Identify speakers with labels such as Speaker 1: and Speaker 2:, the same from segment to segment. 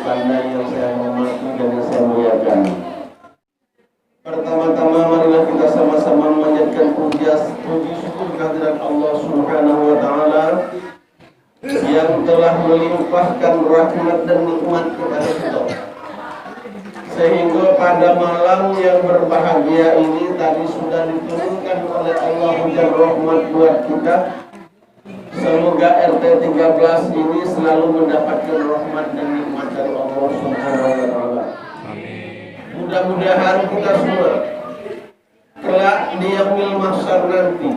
Speaker 1: sekalian yang saya hormati dan yang saya muliakan. Pertama-tama marilah kita sama-sama memanjatkan puji syukur kehadirat Allah Subhanahu wa taala yang telah melimpahkan rahmat dan nikmat kepada kita. Sehingga pada malam yang berbahagia ini tadi sudah diturunkan oleh Allah hujan rahmat buat kita. Semoga RT 13 ini selalu mendapatkan rahmat dan nikmat dari Allah Subhanahu wa taala. Mudah-mudahan kita semua kelak di yaumil mahsyar nanti,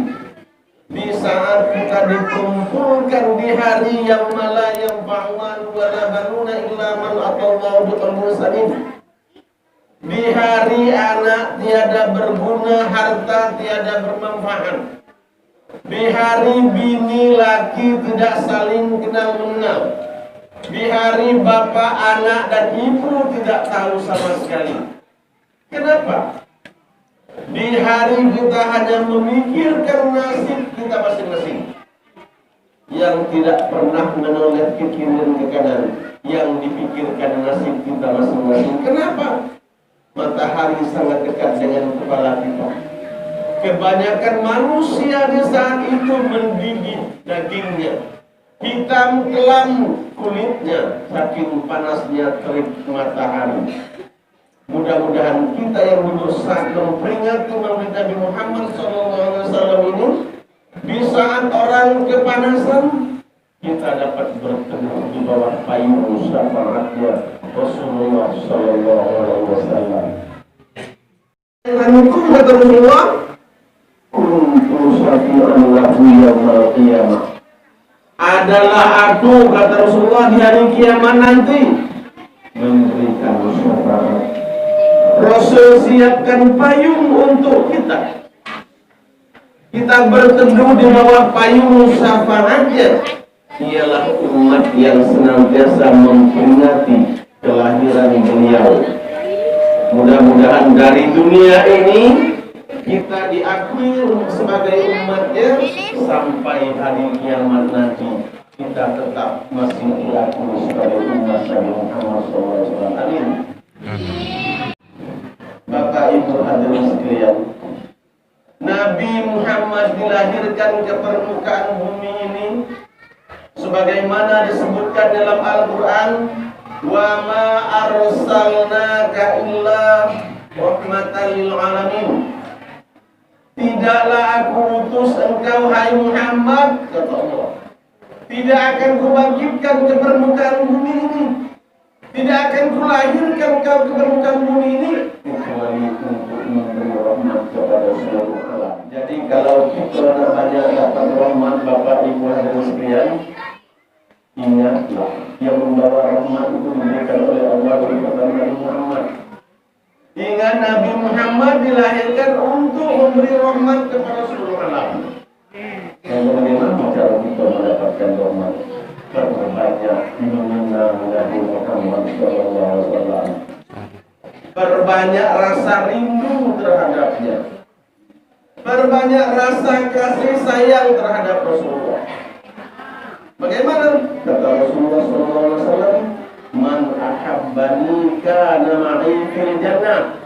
Speaker 1: di saat kita dikumpulkan di hari yang la yanfa'u malun wa la banuna illa man atallahu biqalbin salim. Di hari anak tiada berguna, harta tiada bermanfaat. Di hari bini laki tidak saling kenal mengenal. Di hari bapak, anak dan ibu tidak tahu sama sekali. Kenapa? Di hari kita hanya memikirkan nasib kita masing-masing, yang tidak pernah menoleh ke kiri dan ke kanan, yang dipikirkan nasib kita masing-masing. Kenapa? Matahari sangat dekat dengan kepala kita. Kebanyakan manusia di saat itu menggigit dagingnya, hitam kelam kulitnya, saking panasnya terik matahari. Mudah-mudahan kita yang berusaha memperingati Maulid Nabi Muhammad SAW ini, di saat orang kepanasan, kita dapat berteduh di bawah payung syafaatnya Rasulullah SAW. Itu kata Rasulullah, adalah aku, kata Rasulullah, di hari kiamat nanti memberikan syafaat. Rasul siapkan payung untuk kita. Kita berteduh di bawah payung syafaatnya. Ialah umat yang senantiasa memperingati kelahiran beliau. Mudah-mudahan dari dunia ini kita diakui sebagai umatnya, sampai hari kiamat nanti kita tetap masih diakui sebagai umat Nabi Muhammad SAW. Amin. Bapak Ibu hadirin sekalian, Nabi Muhammad dilahirkan ke permukaan bumi ini sebagaimana disebutkan dalam Al-Quran, wa ma arsalnaka illa rahmatan lil alamin. Tidaklah aku utus engkau hai Muhammad, kata Allah, tidak akan kubangkitkan ke permukaan bumi ini, tidak akan kulahirkan kau ke permukaan bumi ini kecuali untuk memberi rahmat kepada seluruh alam. Jadi kalau kita banyak dapat rahmat, Bapak Ibu hadirin sekalian, ingatlah yang membawa rahmat itu diberikan oleh Allah kepada Nabi Muhammad. Ingat Nabi Muhammad dilahirkan untuk memberi rahmat kepada seluruh alam. Dan bagaimana cara kita mendapatkan rahmat? Perbanyak mengenal Nabi Muhammad SAW. Perbanyak rasa rindu terhadapnya. Perbanyak rasa kasih sayang terhadap Rasulullah. Bagaimana? Kata Rasulullah SAW, man ahabbani kana ma'i fil jannah.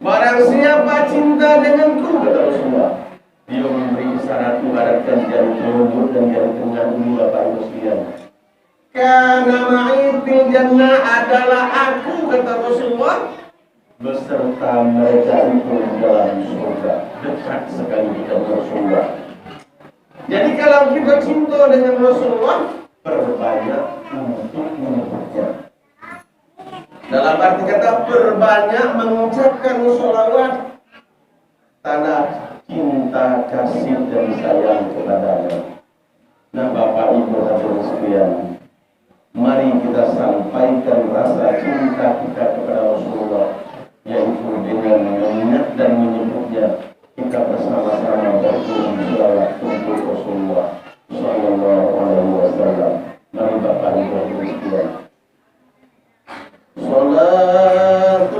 Speaker 1: Barang siapa cinta denganku, kata Rasulullah, dia memberi isyarat ibaratkan jari telunjuk dan jari tengah ini, Bapak Ibu sekalian. Kana ma'i fil jannah adalah aku, kata Rasulullah, beserta mereka itu dalam surga. Dekat sekali dengan Rasulullah. Jadi kalau kita cinta dengan Rasulullah, perbanyak untuk menyebutnya. Dalam arti kata perbanyak mengucapkan sholawat, tanda cinta, kasih dan sayang kepadanya. Nah, Bapak Ibu hadirin sekalian, mari kita sampaikan rasa cinta kita kepada Rasulullah, yaitu dengan mengingat dan menyebutnya. Kita bersama-sama berkirim sholawat untuk Rasulullah Sallallahu Alaihi Wasallam. Mari Bapak Ibu hadirin sekalian. Salatullah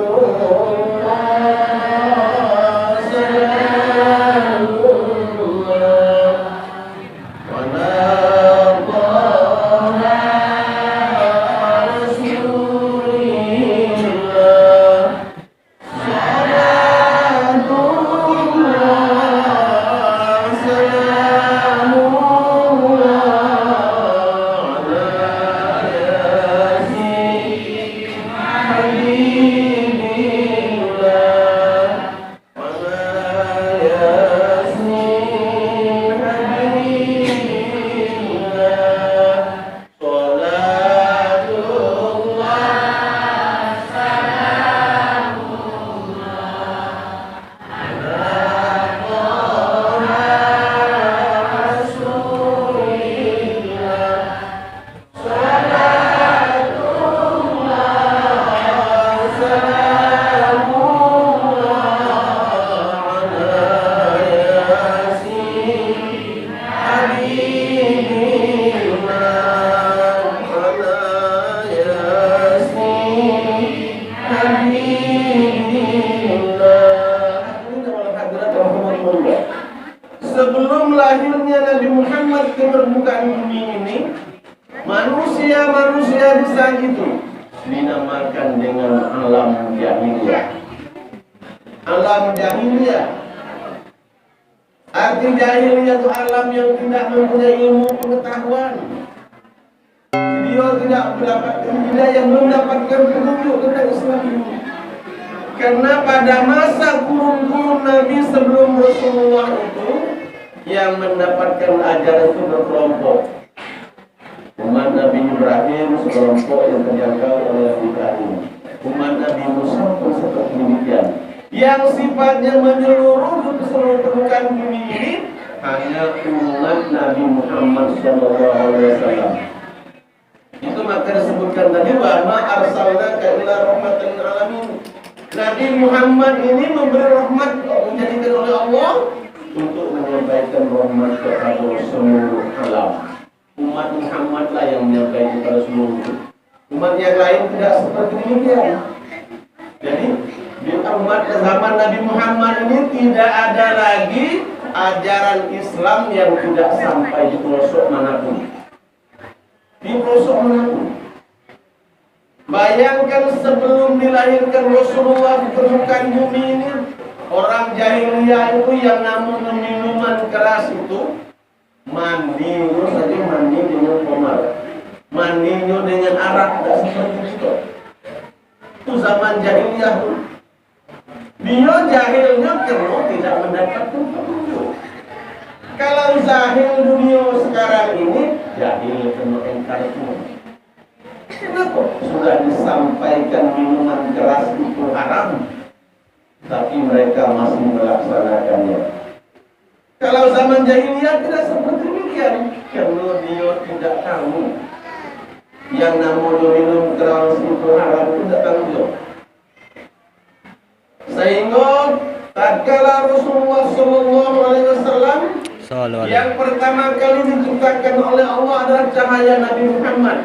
Speaker 1: masa itu dinamakan dengan alam jahiliyah. Alam jahiliyah, arti jahiliyah itu alam yang tidak mempunyai ilmu pengetahuan. Dia tidak mendapatkan hidayah, mendapatkan petunjuk tentang Islam ini. Karena pada masa kurun-kurun Nabi sebelum Rasulullah itu, yang mendapatkan ajaran itu berkelompok. Umat Nabi Ibrahim sekelompok yang terjangkau oleh Ibrahim. Umat Nabi Musa pun seperti demikian. Yang sifatnya menyeluruh ke seluruh permukaan bumi ini hanya umat Nabi Muhammad SAW. Itu maka disebutkan tadi bahwa arsalnaka ila rahmatan lil alamin. Nabi Muhammad ini memberi rahmat, menjadikan oleh Allah untuk menyampaikan rahmat kepada seluruh alam. Umat Muhammad lah yang menyampaikan kepada seluruh. Umat yang lain tidak seperti demikian. Jadi di umat zaman Nabi Muhammad ini tidak ada lagi ajaran Islam yang tidak sampai di pelosok manapun. Di pelosok manapun. Bayangkan sebelum dilahirkan Rasulullah di permukaan bumi ini, orang jahiliyah itu yang namun minuman keras itu mandinya saja mandi dengan khamar, mandinya dengan arak, tidak seperti itu. Itu zaman jahiliyah. Dia jahilnya karena tidak mendapatkan petunjuk. Kalau zahir dunia sekarang ini, jahil karena engkarnya. Kenapa? Sudah disampaikan minuman keras itu haram, tapi mereka masih melaksanakannya. Kalau zaman jahiliyah tidak seperti demikian, karena dia tidak tahu yang namanya minum keras itu haram, tidak tahu dia. Sehingga tatkala Rasulullah SAW yang pertama kali diciptakan oleh Allah adalah cahaya Nabi Muhammad.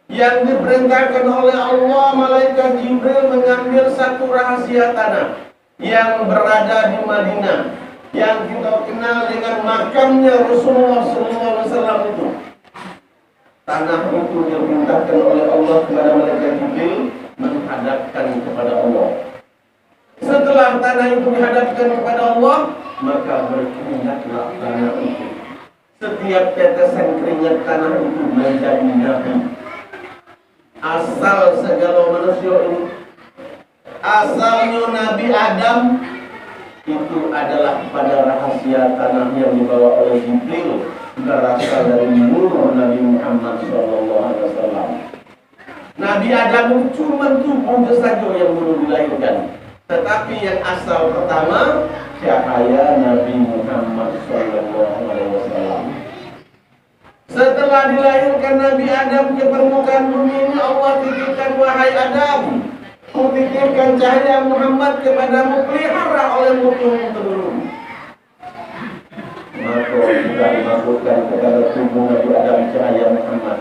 Speaker 1: Yang diperintahkan oleh Allah, malaikat Jibril mengambil satu rahasia tanah yang berada di Madinah, yang kita kenal dengan makamnya Rasulullah SAW itu. Tanah itu diperintahkan oleh Allah kepada malaikat Jibril menghadapkan kepada Allah. Setelah tanah itu dihadapkan kepada Allah, maka berkeringatlah tanah itu. Setiap tetesan keringat tanah itu menjadi nabi. Asal segala manusia ini, asalnya Nabi Adam itu adalah pada rahasia tanah yang dibawa oleh Jibril, berasal dari nur Nabi Muhammad SAW. Nabi Adam cuma tubuh saja yang belum dilahirkan, tetapi yang asal pertama cahaya Nabi Muhammad SAW. Setelah dilahirkan Nabi Adam ke permukaan bumi ini, Allah titipkan, wahai Adam, kutitipkan cahaya Muhammad kepadamu, pelihara olehmu turun-temurun. Maka sudah dimasukkan kepada tubuh Nabi Adam cahaya Muhammad.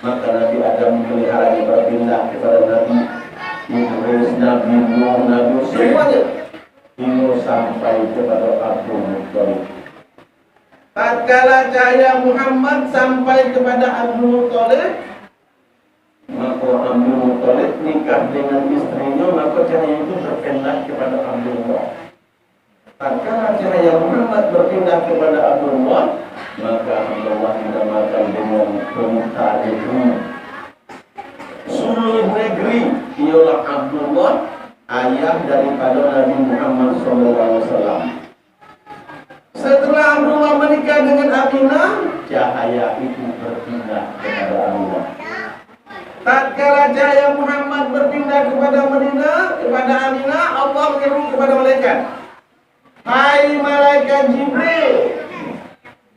Speaker 1: Maka Nabi Adam meliharanya berpindah kepada Nabi Idris, Nabi Nuh, Nabi semuanya, hingga sampai kepada Abdul Muttalib. Tatkala cahaya Muhammad sampai kepada Abdul Muttalib, maka Abdul Muttalib nikah dengan istrinya, maka cahaya itu berpindah kepada Abdullah. Tatkala cahaya Muhammad berpindah kepada Abdullah, maka Abdullah dinamakan dengan Muttalib. Seluruh negeri ialah Abdullah, ayah daripada Nabi Muhammad SAW. Setelah Abdullah menikah dengan Aminah, cahaya itu berpindah kepada Aminah. Tatkala cahaya Muhammad berpindah kepada Madinah, kepada Aminah, Allah menyeru kepada malaikat, hai malaikat Jibril,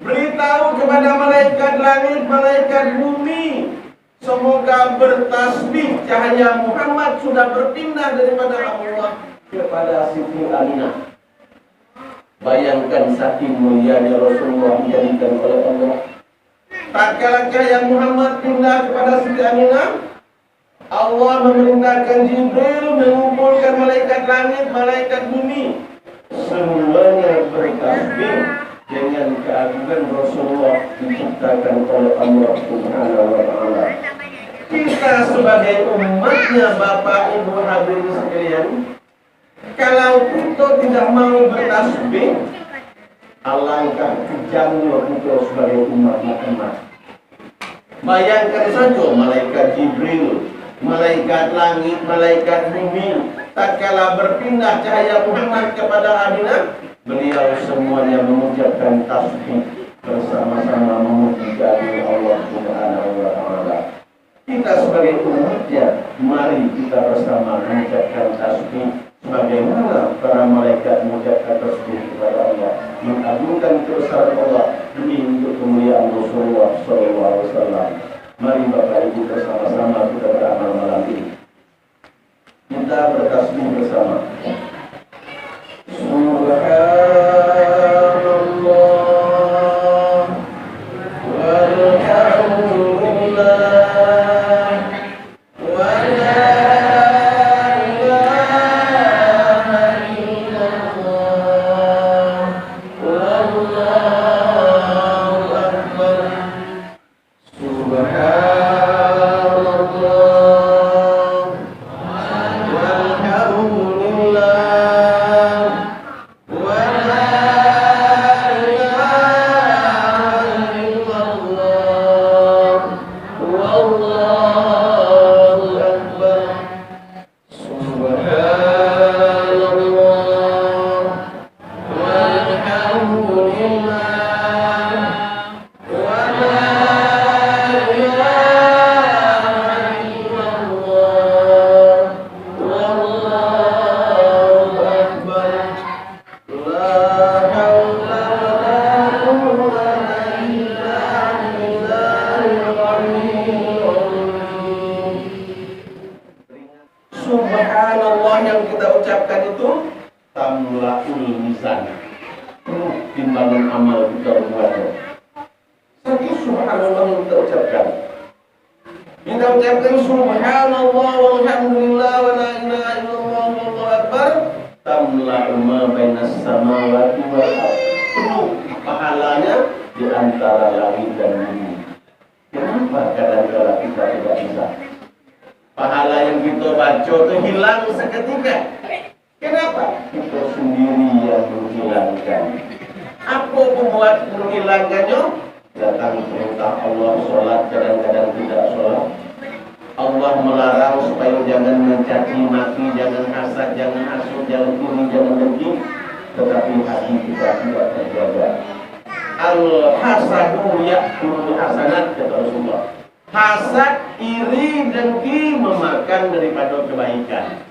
Speaker 1: beritahu kepada malaikat langit, malaikat bumi, semoga bertasbih cahaya Muhammad sudah berpindah daripada Abdullah kepada Siti Aminah. Bayangkan saking mulianya Rasulullah dijadikan oleh Allah. Tatkala cahaya Muhammad pindah kepada Siti Aminah, Allah memerintahkan Jibril mengumpulkan malaikat langit, malaikat bumi, semuanya bertasbih dengan keagungan Rasulullah diciptakan oleh Allah Subhanahu wa Ta'ala. Kita sebagai umatnya Bapak Ibu hadirin sekalian, kalau kita tidak mau bertasbih, alangkah kejamnya kita sebagai umat Muhammad. Bayangkan saja malaikat Jibril, malaikat langit, malaikat bumi, tatkala berpindah cahaya Muhammad kepada Aminah, beliau semuanya mengucapkan tasbih bersama-sama memuji Allah Subhanahu wa taala. Kita sebagai umatnya, mari kita bersama mengucapkan tasbih sebagaimana para malaikat mengucapkan tasbih kepada Allah, mengagungkan kebesaran Allah demi untuk kemuliaan Rasulullah sallallahu alaihi wasallam. Mari Bapak Ibu bersama-sama kita beramal malam ini. Kita bertasbih bersama. Subhanallah walhamdulillah wa la ilaha illallah wallahu akbar. Subhanallah walhamdulillah wa la ilaha illallah wallahu akbar. Subhanallah walhamdulillah wa la ilaha illallah wallahu akbar. La haula wa la quwwata illa billahil aliyyil azim. Subhanallah yang kita ucapkan itu tamlaul mizan, penuh timbangan amal kita buatnya. Satu subhanallah yang kita ucapkan. Kita ucapkan subhanallah walhamdulillah wa la ilaha illallah wallahu akbar. Tamla'u ma bainas samawati wal ardh. Penuh pahalanya di antara langit dan bumi. Kenapa kadang-kadang kita tidak bisa? Pahala yang kita baca itu hilang seketika. Kenapa? Kita sendiri yang menghilangkan. Apa pembuat menghilangkannya? Datang perintah Allah sholat, kadang-kadang tidak sholat. Allah melarang supaya jangan mencaci maki, jangan hasad, jangan hasut, jangan iri, jangan dengki. Tetapi hati kita tidak terjaga. Al-hasadu ya'kulu hasanat, kata Rasulullah. Hasad, iri, dengki memakan daripada kebaikan.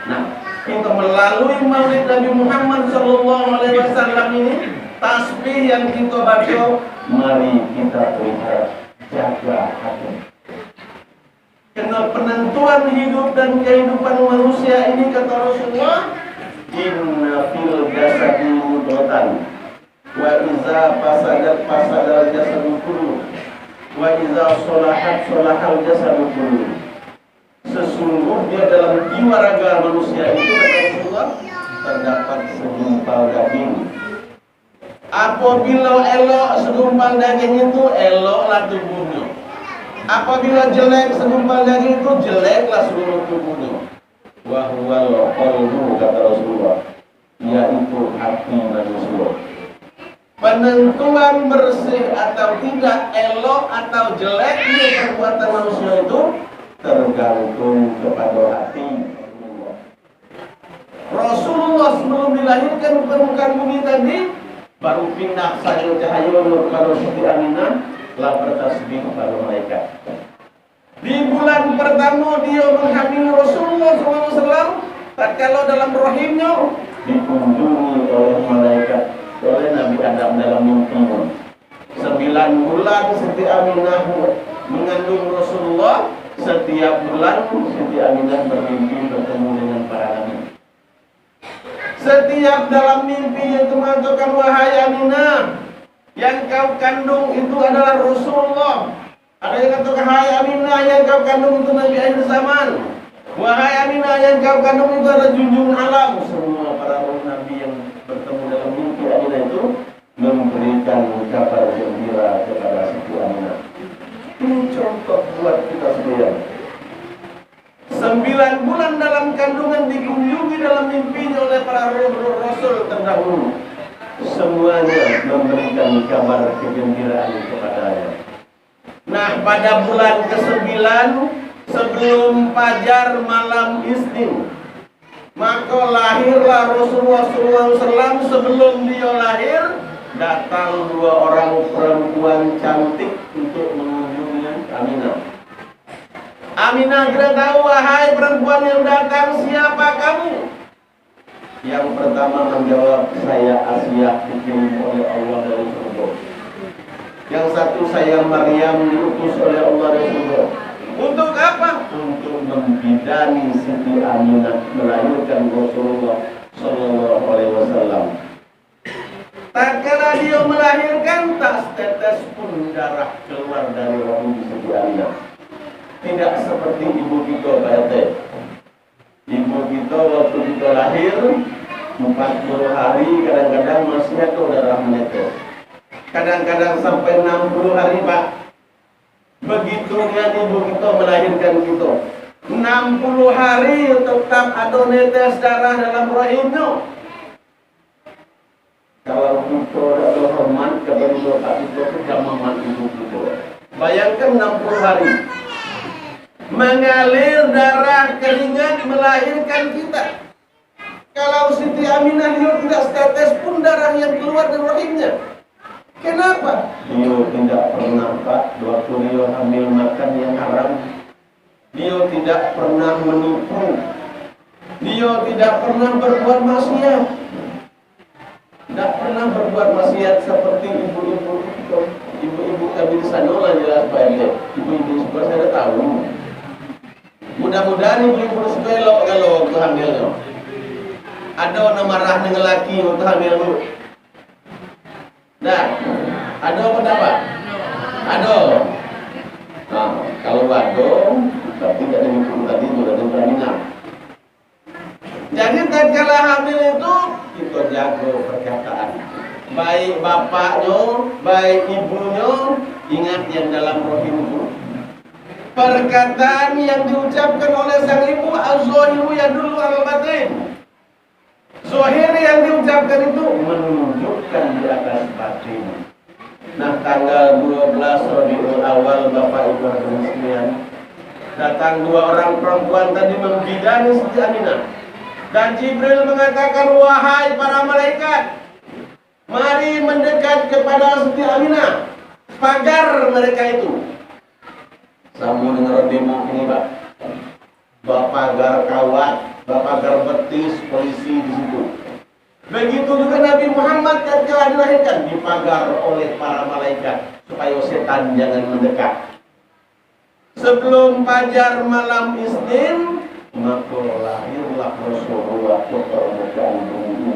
Speaker 1: Nah, kita melalui Maulid Nabi Muhammad sallallahu alaihi wasallam ini, tasbih yang kita baca, mari kita pelihara, jaga hati. Karena penentuan hidup dan kehidupan manusia ini, kata Rasulullah, inna fil jasadi mudghatan wa iza fasadal jasadu kullu wa iza sholahat sholahal jasadu kullu. Sesungguhnya dalam jiwa raga manusia itu, kata Rasulullah, terdapat segumpal daging. Apabila elok segumpal daging itu, eloklah tubuhnya. Apabila jelek segumpal daging itu, jeleklah seluruh tubuhnya. Wa huwal qalbu, kata Rasulullah, yaitu hati manusia. Penentuan bersih atau tidak, elok atau jeleknya perbuatan manusia itu tergantung kepada hati. Rasulullah sebelum dilahirkan ke permukaan bumi tadi, baru pindah saja cahaya kepada Siti Aminah, telah bertasbih kepada malaikat. Di bulan pertama dia menghamili Rasulullah SAW, tatkala dalam rahimnya dikunjungi oleh malaikat, oleh Nabi Adam dalam mimpinya. 9 bulan Siti Aminah mengandung Rasulullah. Setiap bulan Siti Aminah bermimpi bertemu dengan para nabi. Setiap dalam mimpi itu mengatakan, wahai Aminah, yang kau kandung itu adalah Rasulullah. Ada yang katakan, wahai Aminah, yang kau kandung itu Nabi akhir zaman. Wahai Aminah, yang kau kandung itu adalah junjungan alam. Semua para nabi yang bertemu dalam mimpi Aminah itu memberikan kabar gembira kepada Siti Aminah. Ini contoh buat kita semua. 9 bulan dalam kandungan dikunjungi dalam mimpinya oleh para rasul terdahulu. Semuanya memberikan kabar kegembiraan kepadanya. Nah, pada bulan ke-9 sebelum fajar malam Isnin, maka lahirlah Rasulullah SAW. Sebelum dia lahir, datang 2 orang perempuan cantik untuk mengunjungi Aminah. Aminah tidak tahu, wahai perempuan yang datang, siapa kamu? Yang pertama menjawab, saya Asia, dikirim oleh Allah dari surga. Yang satu, saya Maryam, diutus oleh Allah dari surga. Untuk apa? Untuk membidani Siti Aminah melahirkan Rasulullah Sallallahu Alaihi Wasallam. Tatkala dia melahirkan, tak setetes pun darah keluar dari rahim Siti Aminah. Tidak seperti ibu kita, Pak RT. Ibu kita waktu kita lahir 40 hari, kadang-kadang masih ada darah menetes. Kadang-kadang sampai 60 hari, Pak. Begitu dia ibu kita melahirkan kita, 60 hari tetap ada netes darah dalam rahimnya. Kalau kita ada hormat kepada bapak kita, kita mamat ibu kita. Bayangkan 60 hari mengalir darah keringat melahirkan kita. Kalau Siti Aminah dia tidak setetes pun darah yang keluar dari rahimnya. Kenapa? Dia tidak pernah, Pak, waktu dia hamil makan yang haram. Dia tidak pernah menipu. Dia tidak pernah berbuat maksiat. Tidak pernah berbuat maksiat seperti ibu-ibu itu. Ibu-ibu kami di sana lah jelas, Pak RT. Ibu-ibu sekolah saya tahu. Mudah-mudahan ibu-ibu sepelok kalau waktu hamilnya. Ada orang marah dengan laki waktu hamil bu. Nah, ada apa dapat? Ada. Nah, kalau ada, tapi tidak ada hukum tadi sudah ada jaminan. Jadi tatkala hamil itu kita jaga perkataan. Baik bapaknya, baik ibunya, ingat yang dalam rahim itu. Perkataan yang diucapkan oleh sang ibu, az-zahiru yadullu alal batin. Zahir yang diucapkan itu menunjukkan di atas batin. Nah, tanggal 12 Rabiul Awal, Bapak Ibu hadirin sekalian, datang 2 orang perempuan tadi membidani Siti Aminah. Dan Jibril mengatakan, wahai para malaikat, mari mendekat kepada Siti Aminah. Pagar mereka itu. Sambung dengan rodimu ini, Pak. Pagar kawat, pagar betis, polisi di situ. Begitu juga Nabi Muhammad tatkala dilahirkan dipagar oleh para malaikat supaya setan jangan mendekat. Sebelum fajar malam Isnin, maka lahirlah Rasulullah ke permukaan bumi.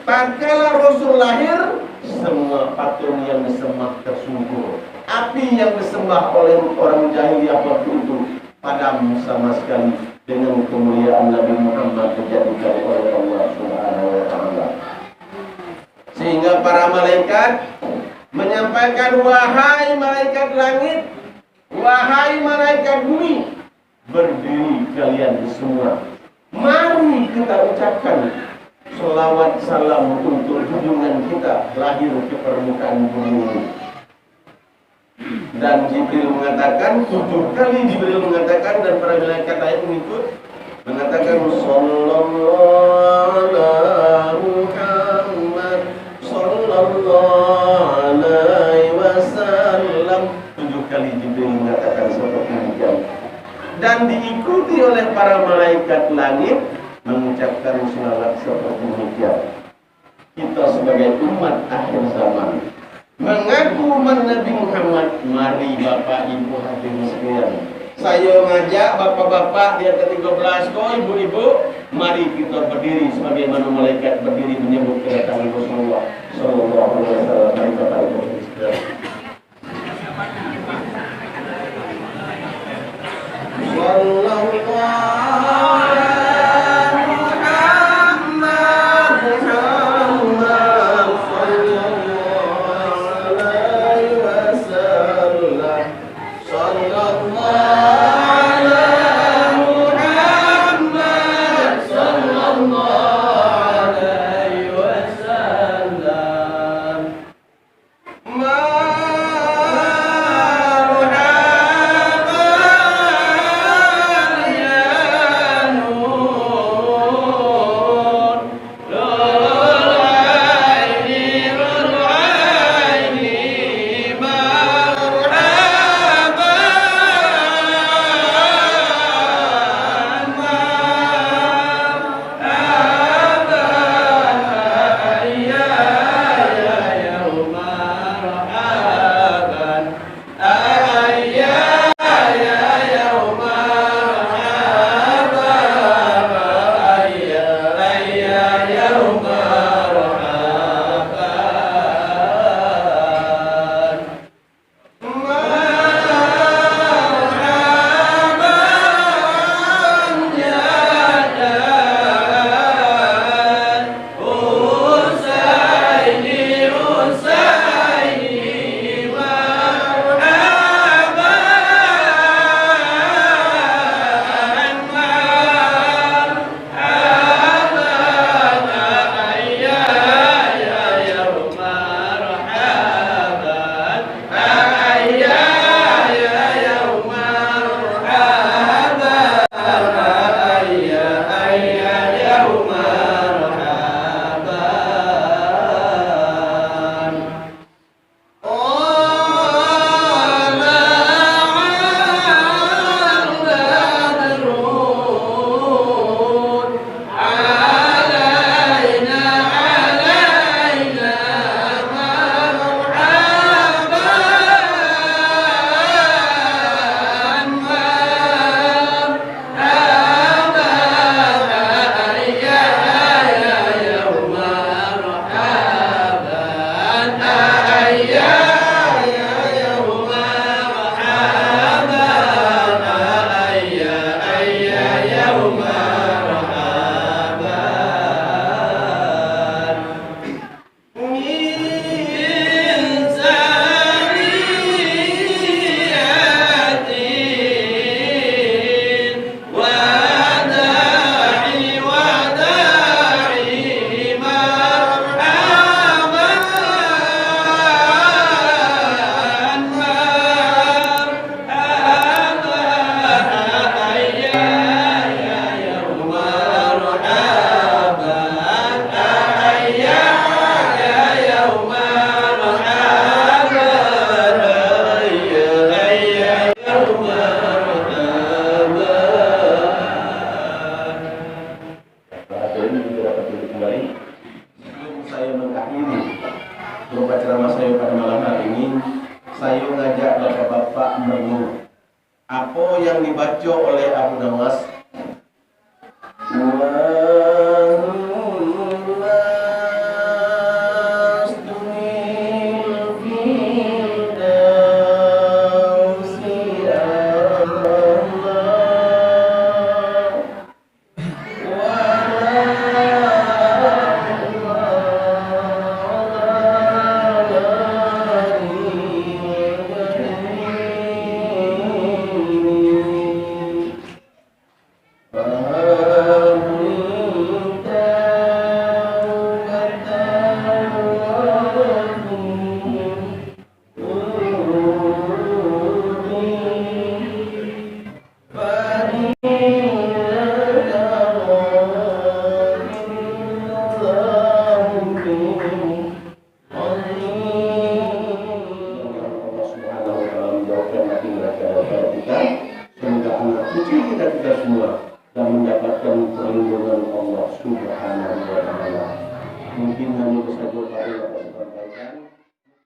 Speaker 1: Tatkala Rasul lahir, semua patung yang disembah tersungkur. Api yang disembah oleh orang jahiliyah waktu itu padam sama sekali dengan kemuliaan Nabi Muhammad dijadikan oleh Allah Subhanahu wa taala. Sehingga para malaikat menyampaikan, wahai malaikat langit, wahai malaikat bumi, berdiri kalian semua. Mari kita ucapkan selawat salam untuk junjungan kita lahir ke permukaan bumi. Dan Jibril mengatakan, 7 kali Jibril mengatakan, dan para malaikat lain mengikut mengatakan, sallallahu alaihi Muhammad sallallahu alaihi wasallam. 7 kali Jibril mengatakan seperti demikian. Dan diikuti oleh para malaikat langit mengucapkan selawat seperti demikian. Kita sebagai umat akhir zaman mengaku umat Nabi Muhammad, mari Bapak Ibu hadirin sekalian. Saya ngajak bapak-bapak di atas 13, ibu-ibu, mari kita berdiri sebagaimana malaikat berdiri menyebut kedatangan Rasulullah Sallallahu Alaihi Wasallam. Mari Bapak Ibu hadirin sekalian. saya ngajak bapak-bapak merenung apa yang dibaca oleh Abu Nawas. Semoga anak cucu kita semua dan mendapatkan perlindungan Allah Subhanahu wa Ta'ala. Mungkin hanya bisa saja Pak sampaikan.